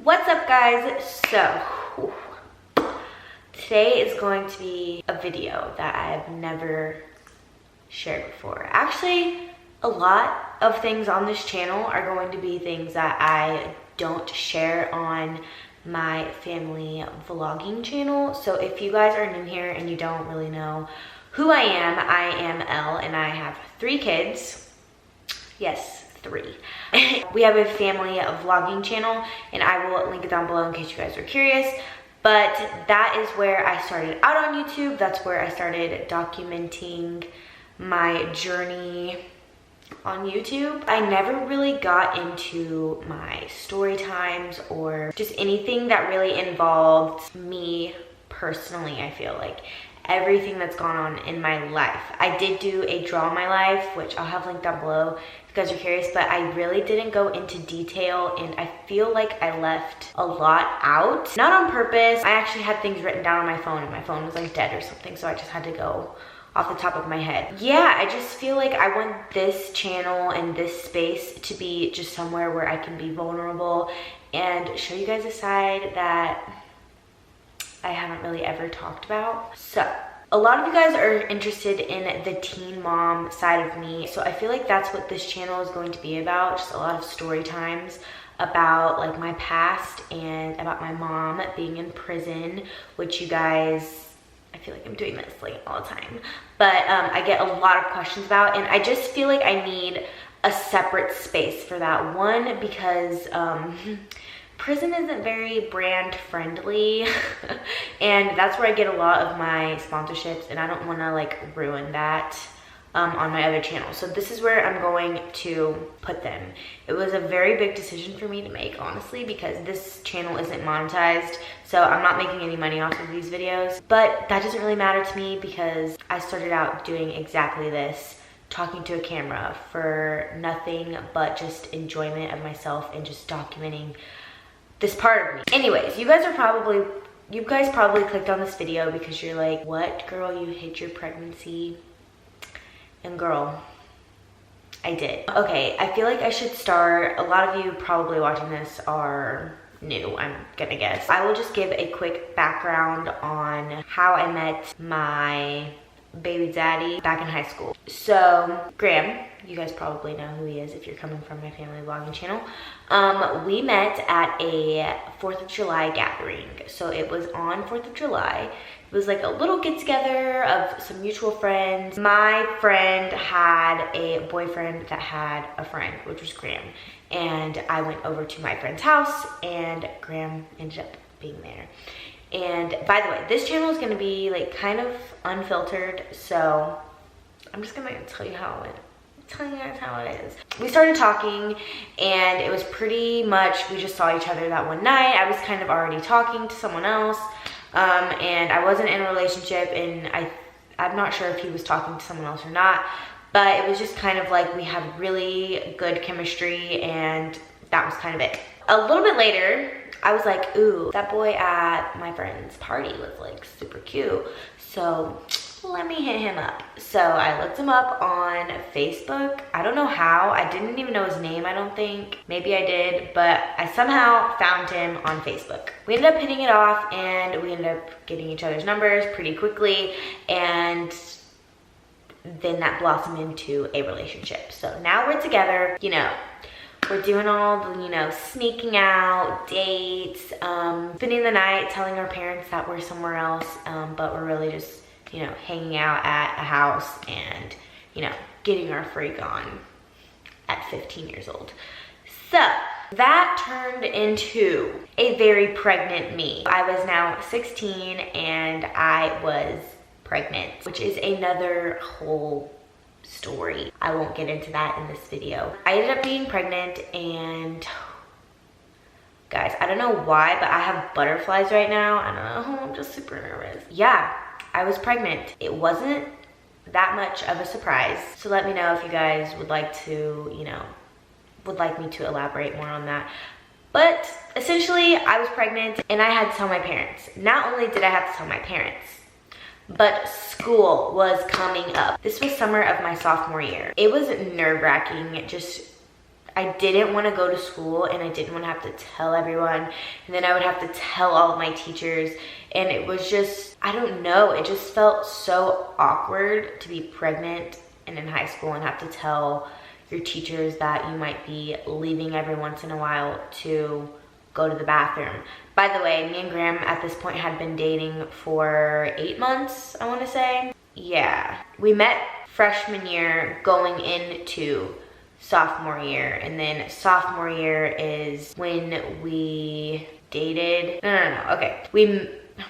What's up, guys? So today is going to be a video that I've never shared before. Actually, a lot of things on this channel are going to be things that I don't share on my family vlogging channel. So if you guys are new here and you don't really know who I am Elle, and I have 3 kids. Yes, 3. We have a family vlogging channel, and I will link it down below in case you guys are curious. But that is where I started out on YouTube. That's where I started documenting my journey on YouTube. I never really got into my story times or just anything that really involved me personally. I feel like everything that's gone on in my life. I did do a draw my life, which I'll have linked down below if you guys are curious, but I really didn't go into detail, and I feel like I left a lot out. Not on purpose. I actually had things written down on my phone, and my phone was like dead or something, so I just had to go off the top of my head. Yeah, I just feel like I want this channel and this space to be just somewhere where I can be vulnerable and show you guys a side that I haven't really ever talked about. So a lot of you guys are interested in the teen mom side of me, so I feel like that's what this channel is going to be about. Just a lot of story times about like my past and about my mom being in prison, which you guys, I feel like I'm doing this like all the time, but I get a lot of questions about, and I just feel like I need a separate space for that one because prison isn't very brand friendly and that's where I get a lot of my sponsorships, and I don't want to like ruin that on my other channel. So this is where I'm going to put them. It was a very big decision for me to make, honestly, because this channel isn't monetized, so I'm not making any money off of these videos, but that doesn't really matter to me because I started out doing exactly this, talking to a camera for nothing but just enjoyment of myself and just documenting this part of me. Anyways, you guys probably clicked on this video because you're like, what, girl, you hid your pregnancy? And girl, I did. Okay, I feel like I should start. A lot of you probably watching this are new, I'm gonna guess. I will just give a quick background on how I met my baby daddy back in high school. So Graham, you guys probably know who he is if you're coming from my family vlogging channel. We met at a 4th of July gathering. So it was on 4th of July. It was like a little get together of some mutual friends. My friend had a boyfriend that had a friend, which was Graham. And I went over to my friend's house and Graham ended up being there. And by the way, this channel is gonna be like kind of unfiltered, so I'm just gonna tell you how it telling you guys how it is. We started talking and it was pretty much, we just saw each other that one night. I was kind of already talking to someone else, and I wasn't in a relationship, and I'm not sure if he was talking to someone else or not, but it was just kind of like we had really good chemistry, and that was kind of it. A little bit later, I was like, ooh, that boy at my friend's party was like super cute, so let me hit him up. So I looked him up on Facebook. I don't know how. I didn't even know his name, I don't think. Maybe I did, but I somehow found him on Facebook. We ended up hitting it off, and we ended up getting each other's numbers pretty quickly, and then that blossomed into a relationship. So now we're together, you know. We're doing all the, you know, sneaking out, dates, spending the night, telling our parents that we're somewhere else, but we're really just, you know, hanging out at a house and, you know, getting our freak on at 15 years old. So that turned into a very pregnant me. I was now 16 and I was pregnant, which is another whole story. I won't get into that in this video. I ended up being pregnant, and guys, I don't know why, but I have butterflies right now. I don't know, I'm just super nervous. Yeah, I was pregnant. It wasn't that much of a surprise. So let me know if you guys would like to, you know, would like me to elaborate more on that. But essentially, I was pregnant and I had to tell my parents. Not only did I have to tell my parents, but school was coming up. This was summer of my sophomore year. It was nerve-wracking, just I didn't want to go to school, and I didn't want to have to tell everyone, and then I would have to tell all of my teachers, and it was just, I don't know, it just felt so awkward to be pregnant and in high school and have to tell your teachers that you might be leaving every once in a while to go to the bathroom. By the way, me and Graham at this point had been dating for 8 months, I want to say. Yeah, we met freshman year going into sophomore year, and then sophomore year is when we dated. No, okay, oh my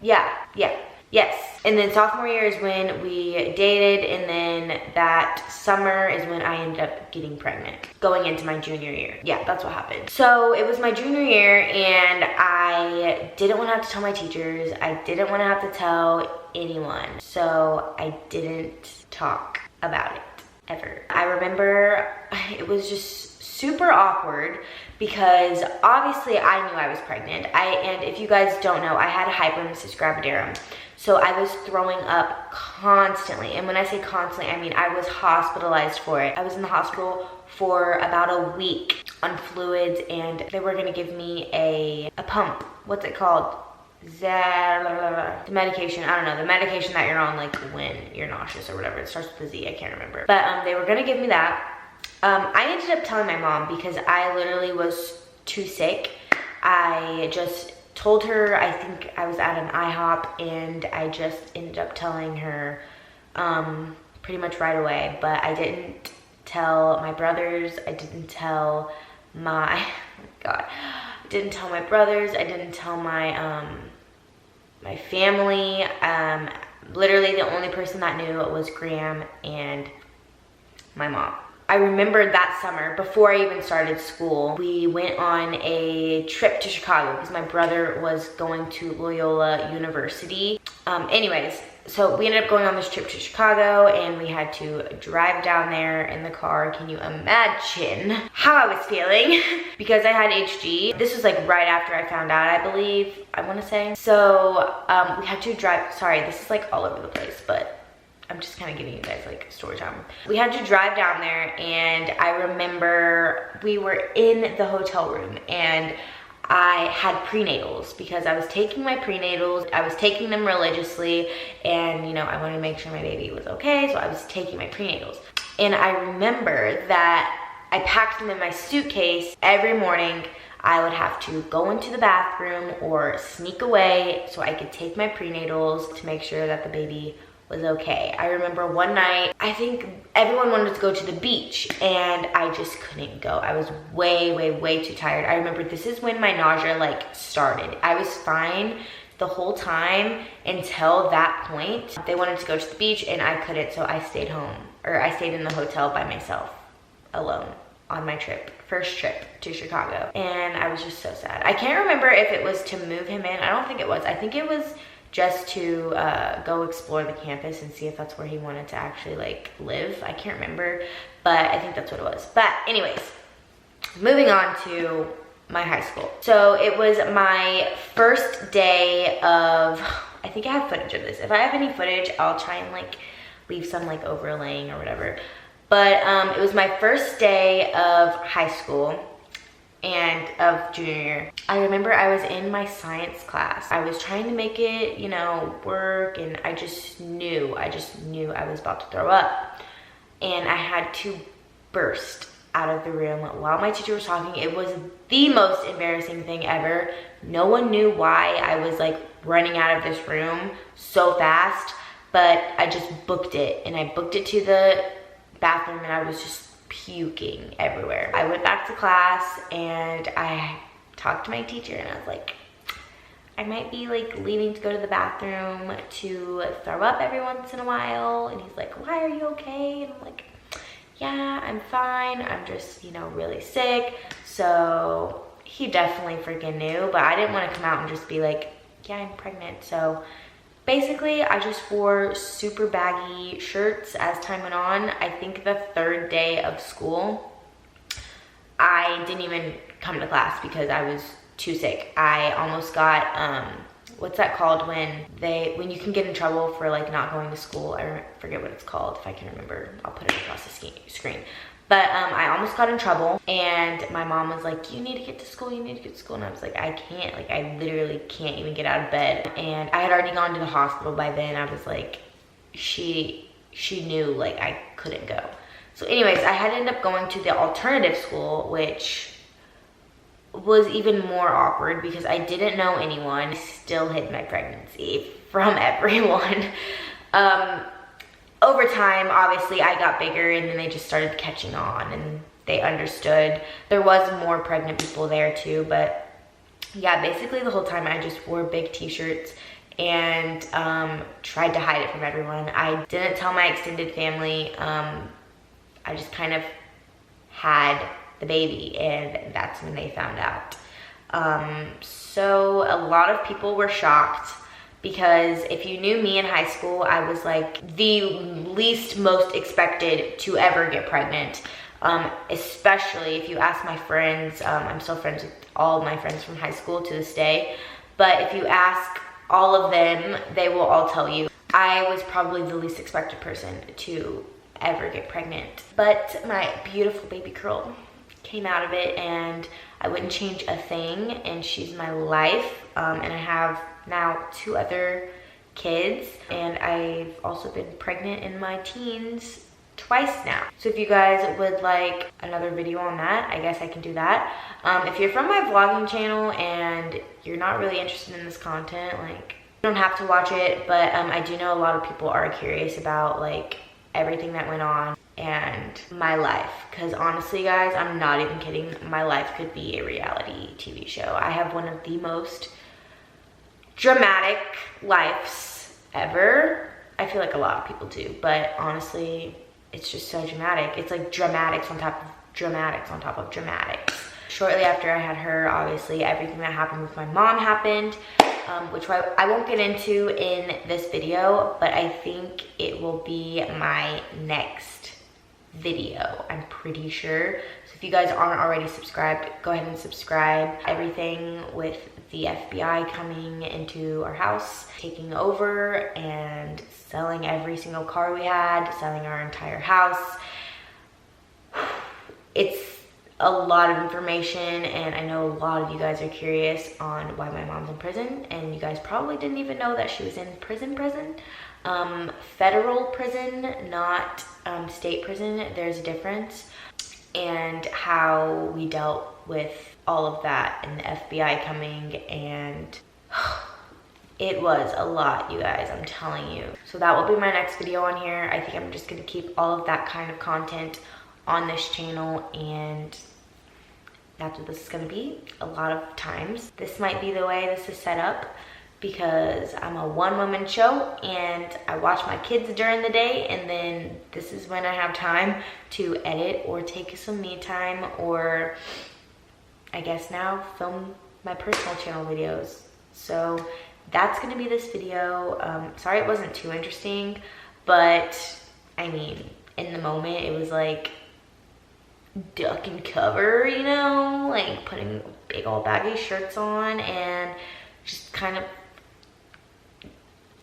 god, yes, and then sophomore year is when we dated, and then that summer is when I ended up getting pregnant going into my junior year. Yeah, that's what happened. So it was my junior year, and I didn't want to have to tell my teachers. I didn't want to have to tell anyone, so I didn't talk about it ever. I remember it was just super awkward because obviously I knew I was pregnant. And if you guys don't know, I had hyperemesis gravidarum. So I was throwing up constantly. And when I say constantly, I mean I was hospitalized for it. I was in the hospital for about a week on fluids, and they were gonna give me a pump. What's it called? The medication, I don't know, the medication that you're on like when you're nauseous or whatever. It starts with a Z, I can't remember. But they were gonna give me that. I ended up telling my mom because I literally was too sick. I just told her, I think I was at an IHOP, and I just ended up telling her pretty much right away. But I didn't tell my brothers, I didn't tell my, oh my god, I didn't tell my brothers, I didn't tell my my family. Literally the only person that knew was Graham and my mom. I remember that summer, before I even started school, we went on a trip to Chicago because my brother was going to Loyola University. Anyways, so we ended up going on this trip to Chicago, and we had to drive down there in the car. Can you imagine how I was feeling? Because I had HG. This was like right after I found out, I believe, I want to say. So we had to drive, sorry, this is like all over the place, but I'm just kind of giving you guys like story time. We had to drive down there, and I remember we were in the hotel room, and I had prenatals because I was taking my prenatals. I was taking them religiously, and you know, I wanted to make sure my baby was okay, so I was taking my prenatals. And I remember that I packed them in my suitcase. Every morning I would have to go into the bathroom or sneak away so I could take my prenatals to make sure that the baby was okay. I remember one night, I think everyone wanted to go to the beach, and I just couldn't go. I was way too tired. I remember this is when my nausea like started. I was fine the whole time until that point. They wanted to go to the beach and I couldn't, so I stayed home, or I stayed in the hotel by myself, alone, on my trip, first trip to Chicago. And I was just so sad. I can't remember if it was to move him in. I don't think it was. I think it was just to go explore the campus and see if that's where he wanted to actually like live. I can't remember, but I think that's what it was. But anyways, moving on to my high school. So it was my first day of, I think I have footage of this. If I have any footage, I'll try and like leave some like overlaying or whatever. But it was my first day of high school and of junior year. I remember I was in my science class. I was trying to make it, you know, work, and I just knew I was about to throw up. And I had to burst out of the room while my teacher was talking. It was the most embarrassing thing ever. No one knew why I was like running out of this room so fast, but I just booked it, and I booked it to the bathroom, and I was just puking everywhere. I went back to class, and I talked to my teacher, and I was like, I might be like leaving to go to the bathroom to throw up every once in a while. And he's like, why are you okay? And I'm like, yeah, I'm fine. I'm just, you know, really sick. So he definitely freaking knew, but I didn't want to come out and just be like, yeah, I'm pregnant. So basically, I just wore super baggy shirts as time went on. I think the third day of school, I didn't even come to class because I was too sick. I almost got, what's that called when you can get in trouble for like not going to school? I forget what it's called. If I can remember, I'll put it across the screen. But I almost got in trouble, and my mom was like, you need to get to school, you need to get to school. And I was like, I can't, like I literally can't even get out of bed. And I had already gone to the hospital by then. I was like, she knew like I couldn't go. So anyways, I had to end up going to the alternative school, which was even more awkward because I didn't know anyone. I still hid my pregnancy from everyone. Over time, obviously, I got bigger and then they just started catching on and they understood. There was more pregnant people there too, but yeah, basically the whole time I just wore big t-shirts and tried to hide it from everyone. I didn't tell my extended family. I just kind of had the baby and that's when they found out. So a lot of people were shocked, because if you knew me in high school, I was like the least most expected to ever get pregnant. Especially if you ask my friends, I'm still friends with all of my friends from high school to this day, but if you ask all of them, they will all tell you I was probably the least expected person to ever get pregnant. But my beautiful baby girl came out of it and I wouldn't change a thing, and she's my life. And I have now 2 other kids, and I've also been pregnant in my teens twice now. So if you guys would like another video on that, I guess I can do that. If you're from my vlogging channel and you're not really interested in this content, like you don't have to watch it, but I do know a lot of people are curious about like everything that went on and my life, because honestly guys, I'm not even kidding, my life could be a reality TV show. I have one of the most dramatic lives ever. I feel like a lot of people do, but honestly, it's just so dramatic. It's like dramatics on top of dramatics on top of dramatics. Shortly after I had her, obviously everything that happened with my mom happened, which I won't get into in this video, but I think it will be my next video, I'm pretty sure. So if you guys aren't already subscribed, go ahead and subscribe. Everything with the FBI coming into our house, taking over and selling every single car we had, selling our entire house. It's a lot of information, and I know a lot of you guys are curious on why my mom's in prison, and you guys probably didn't even know that she was in prison. Federal prison, not state prison. There's a difference, and how we dealt with all of that and the FBI coming, and it was a lot, you guys, I'm telling you. So that will be my next video on here. I think I'm just gonna keep all of that kind of content on this channel, and that's what this is gonna be. A lot of times this might be the way this is set up, because I'm a one-woman show and I watch my kids during the day, and then this is when I have time to edit or take some me time, or I guess now film my personal channel videos. So that's gonna be this video. Sorry it wasn't too interesting, but I mean, in the moment it was like duck and cover, you know, like putting big old baggy shirts on and just kind of,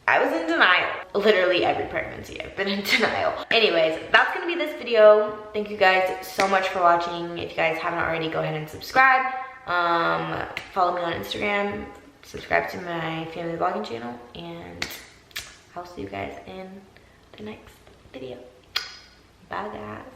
I was in denial. Literally every pregnancy I've been in denial. Anyways, that's gonna be this video. Thank you guys so much for watching. If you guys haven't already, go ahead and subscribe. Follow me on Instagram, subscribe to my family vlogging channel, and I'll see you guys in the next video. Bye guys.